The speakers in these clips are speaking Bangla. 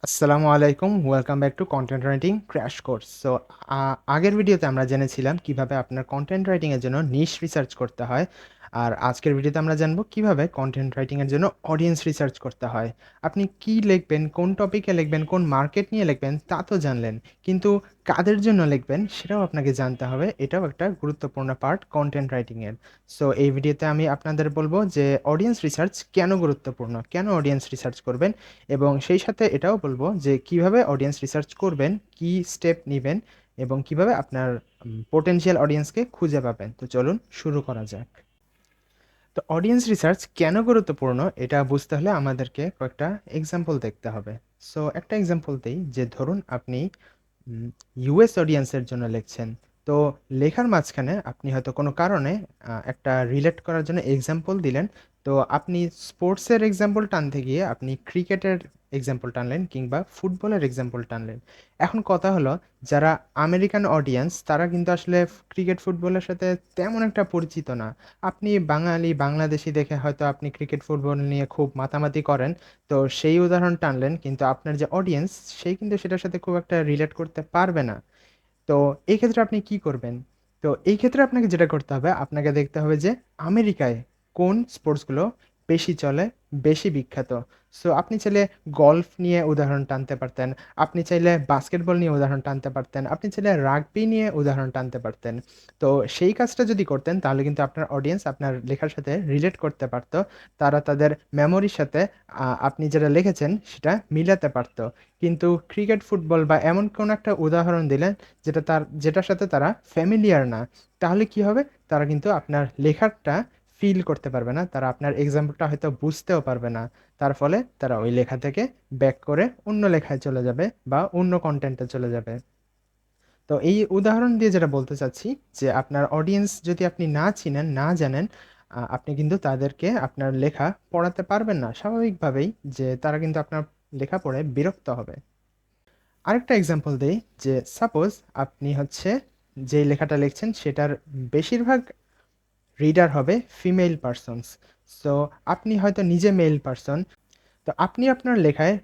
আসসালামু আলাইকুম। Welcome back to content writing crash course. So আগের ভিডিওতে আমরা জেনেছিলাম কিভাবে আপনার কনটেন্ট রাইটিং এর জন্য নিশ রিসার্চ করতে হয়। আর আজকের ভিডিওতে আমরা জানবো কিভাবে কনটেন্ট রাইটিং এর জন্য অডিয়েন্স রিসার্চ করতে হয়। আপনি কি লিখবেন, কোন টপিকে লিখবেন, কোন মার্কেট নিয়ে লিখবেন তা তো জানলেন। কিন্তু কাদের জন্য লিখবেন সেটাও আপনাকে জানতে হবে। এটাও একটা গুরুত্বপূর্ণ পার্ট কনটেন্ট রাইটিং এর। সো এই ভিডিওতে আমি আপনাদের বলবো যে অডিয়েন্স রিসার্চ কেন গুরুত্বপূর্ণ? কেন অডিয়েন্স রিসার্চ করবেন? এবং সেই সাথে এটাও বলবো যে কিভাবে অডিয়েন্স রিসার্চ করবেন, কি স্টেপ নিবেন এবং কিভাবে আপনার পোটেনশিয়াল অডিয়েন্সকে খুঁজে পাবেন। তো চলুন শুরু করা যাক। তো অডিয়েন্স রিসার্চ কেন গুরুত্বপূর্ণ এটা বুঝতে হলে আমাদেরকে কয়েকটা এক্সাম্পল দেখতে হবে। সো একটা এক্সাম্পল দেই যে ধরুন আপনি ইউএস অডিয়েন্সের জন্য লিখছেন। তো লেখার মাঝখানে আপনি হয়তো কোনো কারণে একটা রিলেট করার জন্য এক্সাম্পল দিলেন। তো আপনি স্পোর্টসের এক্সাম্পল টানতে গিয়ে আপনি ক্রিকেটের এক্সাম্পল টানলেন কিংবা ফুটবলের এক্সাম্পল টানলেন। এখন কথা হলো যারা আমেরিকান অডিয়েন্স তারা কিন্তু আসলে ক্রিকেট, ফুটবলের সাথে তেমন একটা পরিচিত না। আপনি বাঙালি, বাংলাদেশী দেখে হয়তো আপনি ক্রিকেট, ফুটবল নিয়ে খুব মাতামাতি করেন। তো সেই উদাহরণ টানলেন কিন্তু আপনার যে অডিয়েন্স সে কিন্তু সেটার সাথে খুব একটা রিলেট করতে পারবে না। তো এই ক্ষেত্রে আপনি কি করবেন? তো এই ক্ষেত্রে আপনাকে যেটা করতে হবে, আপনাকে দেখতে হবে যে আমেরিকায় কোন স্পোর্টসগুলো বেশি চলে, বেশি বিখ্যাত। সো আপনি চাইলে গল্ফ নিয়ে উদাহরণ টানতে পারতেন। আপনি চাইলে বাস্কেটবল নিয়ে উদাহরণ টানতে পারতেন। আপনি চাইলে রাগবি নিয়ে উদাহরণ টানতে পারতেন। তো সেই কাজটা যদি করতেন তাহলে কিন্তু আপনার অডিয়েন্স আপনার লেখার সাথে রিলেট করতে পারত। তারা তাদের মেমোরির সাথে আপনি যেটা লিখেছেন সেটা মিলাতে পারত। কিন্তু ক্রিকেট, ফুটবল বা এমন কোনো একটা উদাহরণ দিলেন যেটার সাথে তারা ফ্যামিলিয়ার না। তাহলে কি হবে? তারা কিন্তু আপনার লেখাটা ফিল করতে পারবে না। তারা আপনার এক্সাম্পলটা হয়তো বুঝতেও পারবে না। তার ফলে তারা ওই লেখা থেকে ব্যাক করে অন্য লেখায় চলে যাবে বা অন্য কনটেন্টে চলে যাবে। তো এই উদাহরণ দিয়ে যেটা বলতে চাচ্ছি যে আপনার অডিয়েন্স যদি আপনি না চিনেন, না জানেন, আপনি কিন্তু তাদেরকে আপনার লেখা পড়াতে পারবেন না। স্বাভাবিকভাবেই যে তারা কিন্তু আপনার লেখা পড়ে বিরক্ত হবে। আরেকটা এক্সাম্পল দেই যে সাপোজ আপনি হচ্ছে যে লেখাটা লিখছেন সেটার বেশিরভাগ রিডার হবে ফিমেল পারসনস। সো আপনি হয়তো নিজে মেল পারসন। তো আপনি আপনার লেখায়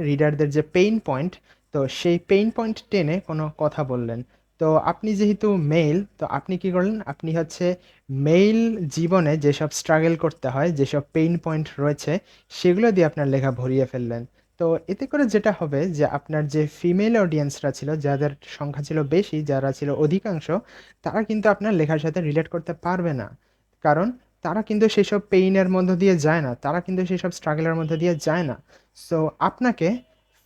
রিডারদের যে পেইন পয়েন্ট, তো সেই পেইন পয়েন্ট টেনে কোনো কথা বললেন। তো আপনি যেহেতু মেল, তো আপনি কি করলেন? আপনি হচ্ছে মেইল জীবনে যেসব স্ট্রাগল করতে হয়, যেসব পেইন পয়েন্ট রয়েছে, সেগুলো দিয়ে আপনার লেখা ভরিয়ে ফেললেন। তো এতে করে যেটা হবে যে আপনার যে ফিমেল অডিয়েন্সরা ছিল, যাদের সংখ্যা ছিল বেশি, যারা ছিল অধিকাংশ, তারা কিন্তু আপনার লেখার সাথে রিলেট করতে পারবে না। কারণ তারা কিন্তু সেসব পেইনের মধ্য দিয়ে যায় না। তারা কিন্তু সেসব স্ট্রাগলের মধ্যে দিয়ে যায় না। সো আপনাকে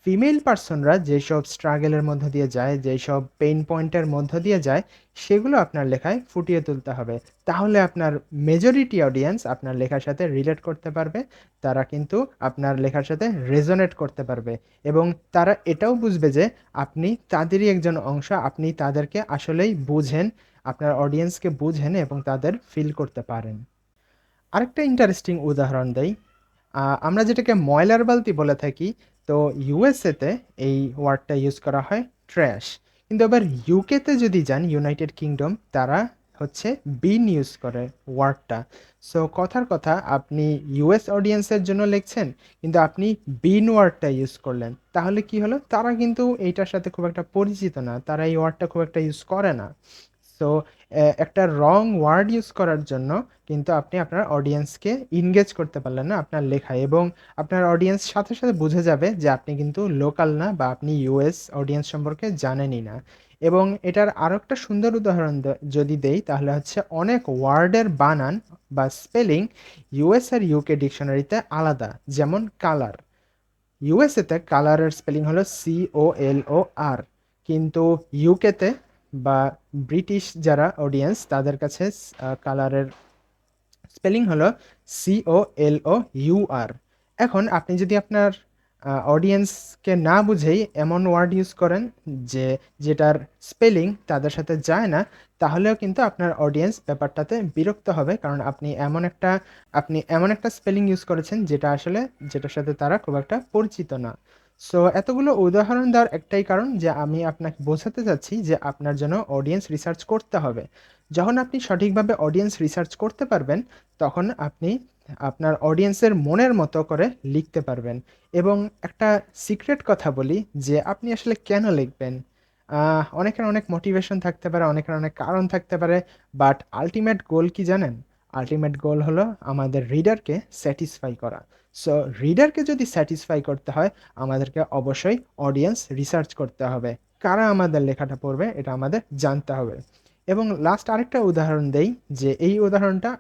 ফিমেল পারসনরা যেসব স্ট্রাগলের মধ্য দিয়ে যায়, যেসব পেইন পয়েন্টের মধ্য দিয়ে যায়, সেগুলো আপনার লেখায় ফুটিয়ে তুলতে হবে। তাহলে আপনার মেজরিটি অডিয়েন্স আপনার লেখার সাথে রিলেট করতে পারবে। তারা কিন্তু আপনার লেখার সাথে রেজোনেট করতে পারবে এবং তারা এটাও বুঝবে যে আপনি তাদেরই একজন অংশ। আপনি তাদেরকে আসলেই বুঝেন, আপনার অডিয়েন্সকে বুঝেন এবং তাদের ফিল করতে পারেন। আরেকটা ইন্টারেস্টিং উদাহরণ দেই। আমরা যেটাকে ময়লার বালতি বলে থাকি, তো ইউএসএতে এই ওয়ার্ডটা ইউজ করা হয় ট্র্যাশ। কিন্তু আবার ইউকেতে যদি যান, ইউনাইটেড কিংডম, তারা হচ্ছে বিন ইউজ করে ওয়ার্ডটা। সো কথার কথা আপনি ইউএস অডিয়েন্সের জন্য লিখছেন, কিন্তু আপনি বিন ওয়ার্ডটা ইউজ করলেন। তাহলে কি হলো? তারা কিন্তু এইটার সাথে খুব একটা পরিচিত না। তারা এই ওয়ার্ডটা খুব একটা ইউজ করে না। সো একটা রং ওয়ার্ড ইউজ করার জন্য কিন্তু আপনি আপনার অডিয়েন্সকে ইনগেজ করতে পারলেন না আপনার লেখায় এবং আপনার অডিয়েন্স সাথে সাথে বুঝে যাবে যে আপনি কিন্তু লোকাল না বা আপনি ইউএস অডিয়েন্স সম্পর্কে জানেনই না। এবং এটার আরও একটা সুন্দর উদাহরণ যদি দেই তাহলে হচ্ছে অনেক ওয়ার্ডের বানান বা স্পেলিং ইউএস আর ইউকে ডিকশনারিতে আলাদা। যেমন কালার, ইউএসএতে কালারের স্পেলিং হলো COLOR, কিন্তু ইউকেতে বা ব্রিটিশ যারা অডিয়েন্স তাদের কাছে কালারের স্পেলিং হলো COLOUR। এখন আপনি যদি আপনার অডিয়েন্সকে না বুঝেই এমন ওয়ার্ড ইউজ করেন যে যেটার স্পেলিং তাদের সাথে যায় না, তাহলেও কিন্তু আপনার অডিয়েন্স ব্যাপারটাতে বিরক্ত হবে। কারণ আপনি এমন একটা স্পেলিং ইউজ করেছেন যেটা আসলে যেটার সাথে তারা খুব একটা পরিচিত না। সো এতগুলো উদাহরণ দেওয়ার একটাই কারণ যে আমি আপনাকে বোঝাতে চাচ্ছি যে আপনার জন্য অডিয়েন্স রিসার্চ করতে হবে। যখন আপনি সঠিকভাবে অডিয়েন্স রিসার্চ করতে পারবেন, তখন আপনি আপনার অডিয়েন্সের মনের মতো করে লিখতে পারবেন। এবং একটা সিক্রেট কথা বলি যে আপনি আসলে কেন লিখবেন? অনেকের অনেক মোটিভেশন থাকতে পারে, অনেকের অনেক কারণ থাকতে পারে। বাট আল্টিমেট গোল কি জানেন? আল্টিমেট গোল হলো আমাদের রিডারকে স্যাটিসফাই করা। সো রিডারকে যদি স্যাটিসফাই করতে হয়, আমাদেরকে অবশ্যই অডিয়েন্স রিসার্চ করতে হবে। কারা আমাদের লেখাটা পড়বে এটা আমাদের জানতে হবে। এবং লাস্ট আরেকটা উদাহরণ দেই, যে এই উদাহরণটা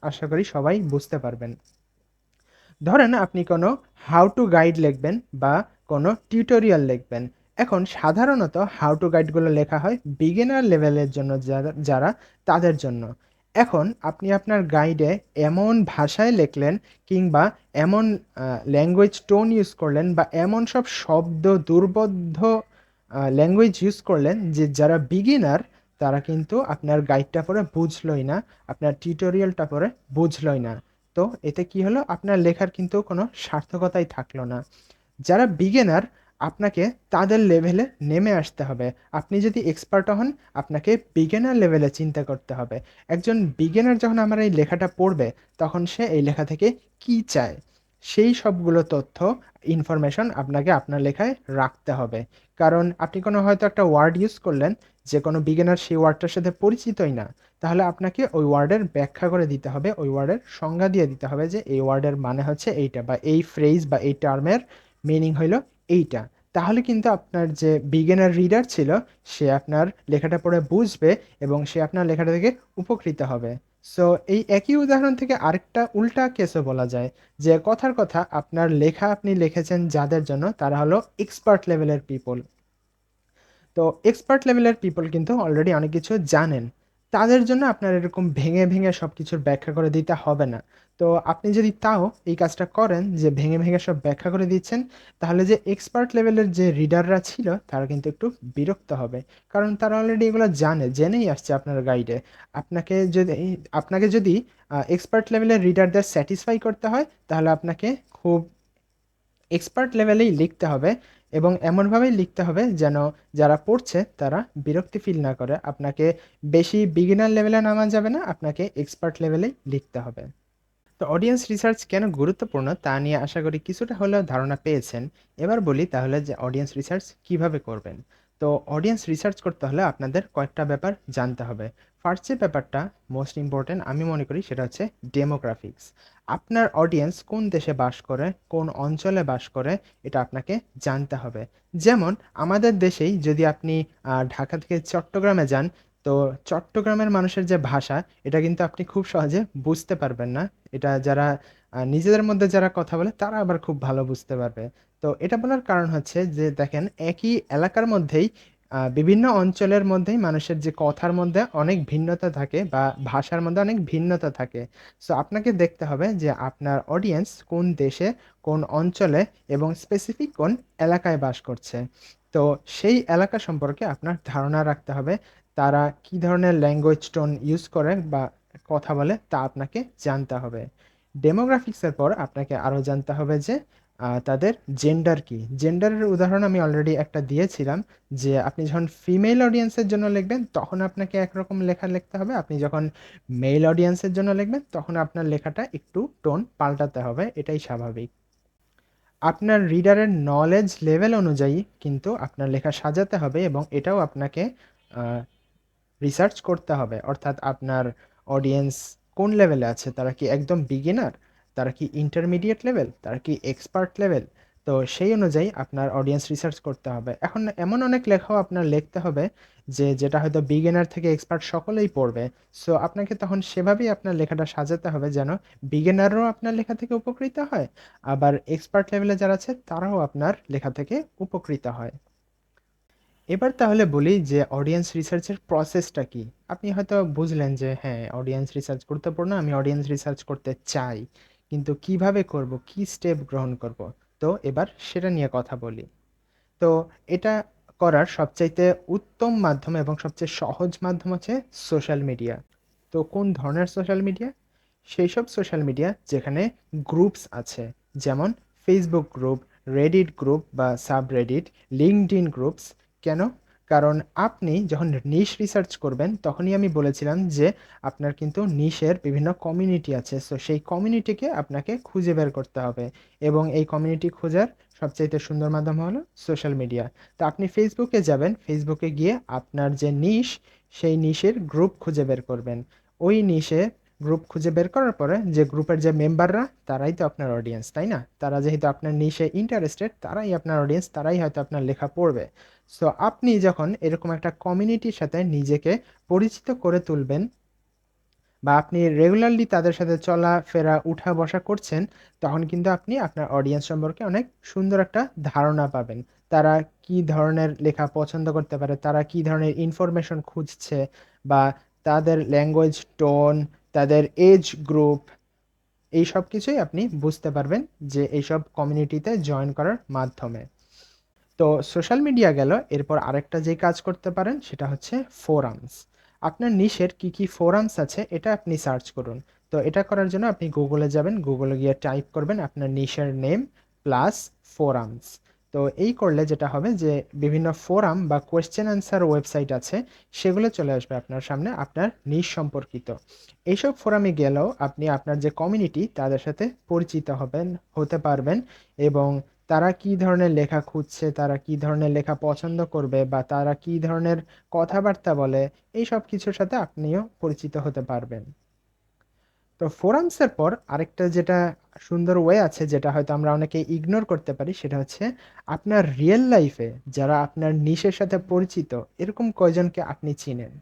আশা করি সবাই বুঝতে পারবেন। ধরেন আপনি কোনো হাউ টু গাইড লিখবেন বা কোনো টিউটোরিয়াল লিখবেন। এখন সাধারণত হাউ টু গাইডগুলো লেখা হয় বিগিনার লেভেলের জন্য, যারা তাদের জন্য। এখন আপনি আপনার গাইডে এমন ভাষায় লিখলেন কিংবা এমন ল্যাঙ্গুয়েজ টোন ইউজ করলেন বা এমন সব শব্দ দুর্বোধ্য ল্যাঙ্গুয়েজ ইউজ করলেন যে যারা বিগিনার তারা কিন্তু আপনার গাইডটা পড়ে বুঝলই না, আপনার টিউটোরিয়ালটা পড়ে বুঝলই না। তো এতে কি হলো? আপনার লেখার কিন্তু কোনো সার্থকতাই থাকলো না। যারা বিগিনার, আপনাকে তাদের লেভেলে নেমে আসতে হবে। আপনি যদি এক্সপার্টও হন, আপনাকে বিগিনার লেভেলে চিন্তা করতে হবে। একজন বিগিনার যখন আমার এই লেখাটা পড়বে, তখন সে এই লেখা থেকে কী চায়? সেই সবগুলো তথ্য, ইনফরমেশন আপনাকে আপনার লেখায় রাখতে হবে। কারণ আপনি কোনো হয়তো একটা ওয়ার্ড ইউজ করলেন, যে কোনো বিগিনার সেই ওয়ার্ডটার সাথে পরিচিতই না। তাহলে আপনাকে ওই ওয়ার্ডের ব্যাখ্যা করে দিতে হবে, ওই ওয়ার্ডের সংজ্ঞা দিয়ে দিতে হবে যে এই ওয়ার্ডের মানে হচ্ছে এইটা, বা এই ফ্রেজ বা এই টার্মের মিনিং হইল এইটা। তাহলে কিন্তু আপনার যে বিগিনার রিডার ছিল, সে আপনার লেখাটা পড়ে বুঝবে এবং সে আপনার লেখাটা থেকে উপকৃত হবে। সো এই একই উদাহরণ থেকে আরেকটা উল্টা কেসও বলা যায়, যে কথার কথা আপনার লেখা আপনি লিখেছেন যাদের জন্য, তারা হলো এক্সপার্ট লেভেলের পিপল। তো এক্সপার্ট লেভেলের পিপল কিন্তু অলরেডি অনেক কিছু জানেন। তাদের জন্য আপনার এরকম ভেঙে, ভেঙে সবকিছুর ব্যাখ্যা করে দিতে হবে না। তো আপনি যদি তাও এই কাজটা করেন, যে ভেঙে, ভেঙে সব ব্যাখ্যা করে দিচ্ছেন, তাহলে যে এক্সপার্ট লেভেলের যে রিডাররা ছিল, তারা কিন্তু একটু বিরক্ত হবে। কারণ তারা অলরেডি এগুলো জানে, জেনেই আসছে আপনার গাইডে। আপনাকে যদি এক্সপার্ট লেভেলের রিডারদের স্যাটিসফাই করতে হয়, তাহলে আপনাকে খুব এক্সপার্ট লেভেলেই লিখতে হবে এবং এমনভাবেই লিখতে হবে যেন যারা পড়ছে তারা বিরক্তি ফিল না করে। আপনাকে বেশি বিগিনার লেভেলে নামা যাবে না, আপনাকে এক্সপার্ট লেভেলেই লিখতে হবে। তো অডিয়েন্স রিসার্চ কেন গুরুত্বপূর্ণ তা নিয়ে আশা করি কিছুটা হলেও ধারণা পেয়েছেন। এবার বলি তাহলে যে অডিয়েন্স রিসার্চ কিভাবে করবেন। তো অডিয়েন্স রিসার্চ করতে হলে আপনাদের কয়েকটা ব্যাপার জানতে হবে। ফার্স্ট যে ব্যাপারটা মোস্ট ইম্পর্টেন্ট আমি মনে করি, সেটা হচ্ছে ডেমোগ্রাফিক্স। আপনার অডিয়েন্স কোন দেশে বাস করে, কোন অঞ্চলে বাস করে, এটা আপনাকে জানতে হবে। যেমন আমাদের দেশেই যদি আপনি ঢাকা থেকে চট্টগ্রামে যান, তো চট্টগ্রামের মানুষের যে ভাষা, এটা কিন্তু আপনি খুব সহজে বুঝতে পারবেন না। এটা যারা নিজেদের মধ্যে যারা কথা বলে, তারা আবার খুব ভালো বুঝতে পারবে। তো এটা বলার কারণ হচ্ছে যে দেখেন, একই এলাকার মধ্যেই বিভিন্ন অঞ্চলের মধ্যেই মানুষের যে কথার মধ্যে অনেক ভিন্নতা থাকে বা ভাষার মধ্যে অনেক ভিন্নতা থাকে। সো আপনাকে দেখতে হবে যে আপনার অডিয়েন্স কোন দেশে, কোন অঞ্চলে এবং স্পেসিফিক কোন এলাকায় বাস করছে। তো সেই এলাকা সম্পর্কে আপনার ধারণা রাখতে হবে। তারা কি ধরনের ল্যাঙ্গুয়েজ টোন ইউজ করে বা কথা বলে, তা আপনাকে জানতে হবে। ডেমোগ্রাফিক্সের পর আপনাকে আরও জানতে হবে যে তাদের জেন্ডার কি। জেন্ডারের উদাহরণ আমি অলরেডি একটা দিয়েছিলাম, যে আপনি যখন ফিমেল অডিয়েন্সের জন্য লিখবেন, তখন আপনাকে একরকম লেখা লিখতে হবে। আপনি যখন মেল অডিয়েন্সের জন্য লিখবেন, তখন আপনার লেখাটা একটু টোন পাল্টাতে হবে, এটাই স্বাভাবিক। আপনার রিডারের নলেজ লেভেল অনুযায়ী কিন্তু আপনার লেখা সাজাতে হবে এবং এটাও আপনাকে রিসার্চ করতে হবে। অর্থাৎ আপনার অডিয়েন্স কোন লেভেলে আছে, তারা কি একদম বিগিনার, তারা কি ইন্টারমিডিয়েট লেভেল, তারা কি এক্সপার্ট লেভেল। তো সেই অনুযায়ী আপনার অডিয়েন্স রিসার্চ করতে হবে। এখন এমন অনেক লেখাও আপনার লিখতে হবে যেটা হয়তো বিগিনার থেকে এক্সপার্ট সকলেই পড়বে। সো আপনাকে তখন সেভাবেই আপনার লেখাটা সাজাতে হবে যেন বিগিনারও আপনার লেখা থেকে উপকৃত হয়, আবার এক্সপার্ট লেভেলে যারা আছে তারাও আপনার লেখা থেকে উপকৃত হয়। এবার তাহলে বলি যে অডিয়েন্স রিসার্চের প্রসেসটা কি? আপনি হয়তো বুঝলেন যে হ্যাঁ, অডিয়েন্স রিসার্চ গুরুত্বপূর্ণ। আমি অডিয়েন্স রিসার্চ করতে চাই। কিন্তু কিভাবে করব? কি স্টেপ গ্রহণ করব? তো এবার সেটা নিয়ে কথা বলি। তো এটা করার সবচাইতে উত্তম মাধ্যম এবং সবচেয়ে সহজ মাধ্যম হচ্ছে সোশ্যাল মিডিয়া। তো কোন ধরনের সোশ্যাল মিডিয়া? সেইসব সোশ্যাল মিডিয়া যেখানে গ্রুপস আছে। যেমন ফেসবুক গ্রুপ, রেডিট গ্রুপ বা সাবরেডিট, লিঙ্কডইন গ্রুপস। কেন? কারণ আপনি যখন নিশ রিসার্চ করবেন তখনই আমি বলেছিলাম যে আপনার কিন্তু নিশের বিভিন্ন কমিউনিটি আছে। সো সেই কমিউনিটিকে আপনাকে খুঁজে বের করতে হবে এবং এই কমিউনিটি খোঁজার সবচাইতে সুন্দর মাধ্যম হলো সোশ্যাল মিডিয়া। তো আপনি ফেসবুকে যাবেন, ফেসবুকে গিয়ে আপনার যে নিশ, সেই নিশের গ্রুপ খুঁজে বের করবেন। ওই নিশে গ্রুপ খুঁজে বের করার পরে যে গ্রুপের যে মেম্বাররা তারাই তো আপনার অডিয়েন্স, তাই না? তারা যেহেতু আপনার নিশে ইন্টারেস্টেড, তারাই আপনার অডিয়েন্স, তারাই হয়তো আপনার লেখা পড়বে। সো আপনি যখন এরকম একটা কমিউনিটির সাথে নিজেকে পরিচিত করে তুলবেন বা আপনি রেগুলারলি তাদের সাথে চলাফেরা উঠা বসা করছেন, তখন কিন্তু আপনি আপনার অডিয়েন্স সম্পর্কে অনেক সুন্দর একটা ধারণা পাবেন। তারা কি ধরনের লেখা পছন্দ করতে পারে, তারা কি ধরনের ইনফরমেশন খুঁজছে, বা তাদের ল্যাঙ্গুয়েজ টোন, তাদের এজ গ্রুপ, এই সব কিছুই আপনি বুঝতে পারবেন যে এইসব কমিউনিটিতে জয়েন করার মাধ্যমে। তো সোশ্যাল মিডিয়া গেল, এরপর আরেকটা যে কাজ করতে পারেন সেটা হচ্ছে ফোরামস। আপনার নিশের কি কি ফোরামস আছে এটা আপনি সার্চ করুন। তো এটা করার জন্য আপনি গুগলে যাবেন, গুগলে গিয়ে টাইপ করবেন আপনার নিশের নেম প্লাস ফোরামস। তো এই করলে যেটা হবে যে বিভিন্ন ফোরাম বা কোয়েশ্চেন অ্যান্সার ওয়েবসাইট আছে, সেগুলো চলে আসবে আপনার সামনে আপনার নিশ সম্পর্কিত। এইসব ফোরামে গেলেও আপনি আপনার যে কমিউনিটি তাদের সাথে পরিচিত হতে পারবেন, এবং তারা কি ধরনের লেখা খুঁজছে, তারা কি ধরনের লেখা পছন্দ করবে, বা তারা কি ধরনের কথাবার্তা বলে, এই সব কিছুর সাথে আপনিও পরিচিত হতে পারবেন। তো ফোরামসের পর আরেকটা যেটা সুন্দর ওয়ে আছে, যেটা হয়তো আমরা অনেকে ইগনোর করতে পারি, সেটা হচ্ছে আপনার রিয়েল লাইফে যারা আপনার নিশের সাথে পরিচিত, এরকম কয়জনকে আপনি চিনেন।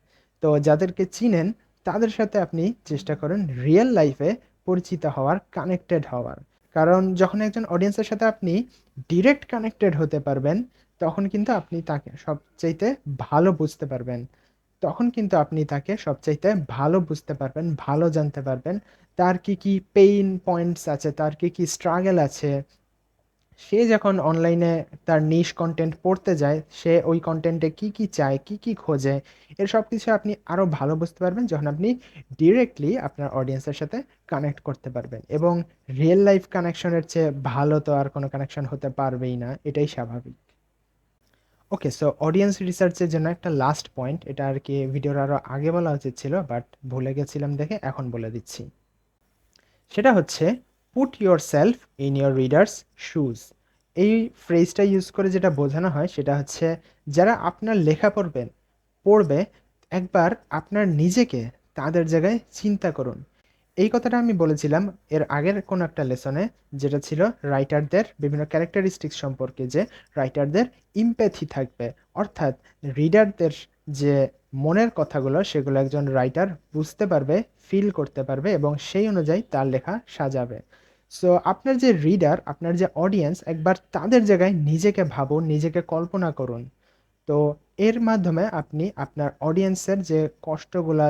তো যাদেরকে চিনেন তাদের সাথে আপনি চেষ্টা করেন রিয়েল লাইফে পরিচিত হওয়ার, কানেক্টেড হওয়ার। কারণ যখন একজন অডিয়েন্সের সাথে আপনি ডিরেক্ট কানেক্টেড হতে পারবেন, তখন কিন্তু আপনি তাকে সবচাইতে ভালো বুঝতে পারবেন। তখন কিন্তু আপনি তাকে সবচাইতে ভালো বুঝতে পারবেন, ভালো জানতে পারবেন। তার কি, কি পেইন পয়েন্টস আছে, তার কি, কি স্ট্রাগল আছে। সে যখন অনলাইনে তার নিশ কনটেন্ট পড়তে যায়, সে ওই কনটেন্টে কি, কি চায়, কি, কি খোঁজে, এর সবকিছু আপনি আরো ভালো বুঝতে পারবেন যখন আপনি ডিরেক্টলি আপনার অডিয়েন্সের সাথে কানেক্ট করতে পারবেন। এবং রিয়েল লাইফ কানেকশনের চেয়ে ভালো তো আর কোনো কানেকশন হতে পারবেই না, এটাই স্বাভাবিক। ওকে, সো অডিয়েন্স রিসার্চের জন্য একটা লাস্ট পয়েন্ট, এটা আর কি ভিডিওর আরো আগে বলা উচিত ছিল, বাট ভুলে গেছিলাম দেখে এখন বলে দিচ্ছি। সেটা হচ্ছে put your self in your readers shoes. এই ফ্রেজটা ইউজ করে যেটা বোঝানো হয় সেটা হচ্ছে, যারা আপনার লেখা পড়বে, একবার আপনার নিজেকে তাদের জায়গায় চিন্তা করুন। এই কথাটা আমি বলেছিলাম এর আগের কোনো একটা লেসনে, যেটা ছিল রাইটারদের বিভিন্ন ক্যারেক্টারিস্টিক্স সম্পর্কে, যে রাইটারদের ইমপ্যাথি থাকবে, অর্থাৎ রিডারদের যে মনের কথাগুলো সেগুলো একজন রাইটার বুঝতে পারবে, ফিল করতে পারবে, এবং সেই অনুযায়ী তার লেখা সাজাবে। সো আপনার যে রিডার, আপনার যে অডিয়েন্স, একবার তাদের জায়গায় নিজেকে ভাবুন, নিজেকে কল্পনা করুন। তো এর মাধ্যমে আপনি আপনার অডিয়েন্সের যে কষ্টগুলা,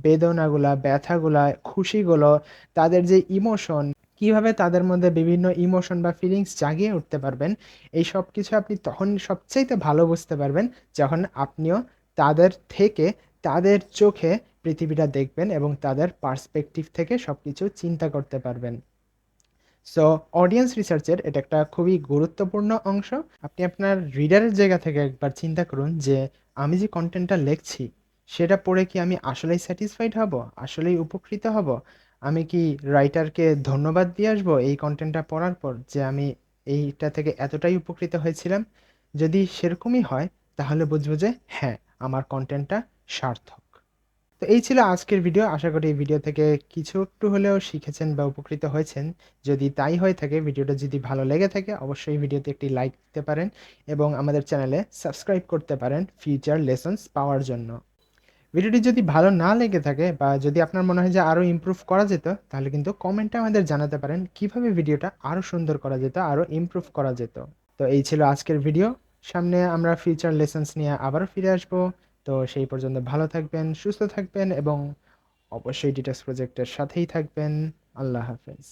বেদনাগুলা, ব্যথাগুলা, খুশিগুলো, তাদের যে ইমোশন, কিভাবে তাদের মধ্যে বিভিন্ন ইমোশন বা ফিলিংস জাগিয়ে উঠতে পারবেন, এই সব কিছু আপনি তখন সবচাইতে ভালো বুঝতে পারবেন যখন আপনিও তাদের থেকে, তাদের চোখে পৃথিবীটা দেখবেন এবং তাদের পার্সপেক্টিভ থেকে সবকিছু চিন্তা করতে পারবেন। সো অডিয়েন্স রিসার্চের এটা একটা খুবই গুরুত্বপূর্ণ অংশ। আপনি আপনার রিডারের জায়গা থেকে একবার চিন্তা করুন যে আমি যে কন্টেন্টটা লিখছি সেটা পড়ে কি আমি আসলেই স্যাটিসফাইড হব, আসলেই উপকৃত হব, আমি কি রাইটারকে ধন্যবাদ দিয়ে আসবো এই কন্টেন্টটা পড়ার পর যে আমি এইটা থেকে এতটাই উপকৃত হয়েছিলাম। যদি সেরকমই হয় তাহলে বুঝবো যে হ্যাঁ, আমার কন্টেন্টটা সার্থক। তো এই ছিল আজকের ভিডিও। আশা করি এই ভিডিও থেকে কিছু একটু হলেও শিখেছেন বা উপকৃত হয়েছেন। যদি তাই হয়ে থাকে, ভিডিওটা যদি ভালো লেগে থাকে, অবশ্যই ভিডিওতে একটি লাইক দিতে পারেন এবং আমাদের চ্যানেলে সাবস্ক্রাইব করতে পারেন ফিউচার লেসনস পাওয়ার জন্য। ভিডিওটি যদি ভালো না লেগে থাকে বা যদি আপনার মনে হয় যে আরো ইমপ্রুভ করা যেত, তাহলে কিন্তু কমেন্টে আমাদের জানাতে পারেন কিভাবে ভিডিওটা আরো সুন্দর করা যেত, আরো ইমপ্রুভ করা যেত। তো এই ছিল আজকের ভিডিও। সামনে আমরা ফিউচার লেসন্স নিয়ে আবারও ফিরে আসবো। তো সেই পর্যন্ত ভালো থাকবেন, সুস্থ থাকবেন এবং অবশ্যই ডিটেক্স প্রজেক্টের সাথেই থাকবেন। আল্লাহ হাফেজ।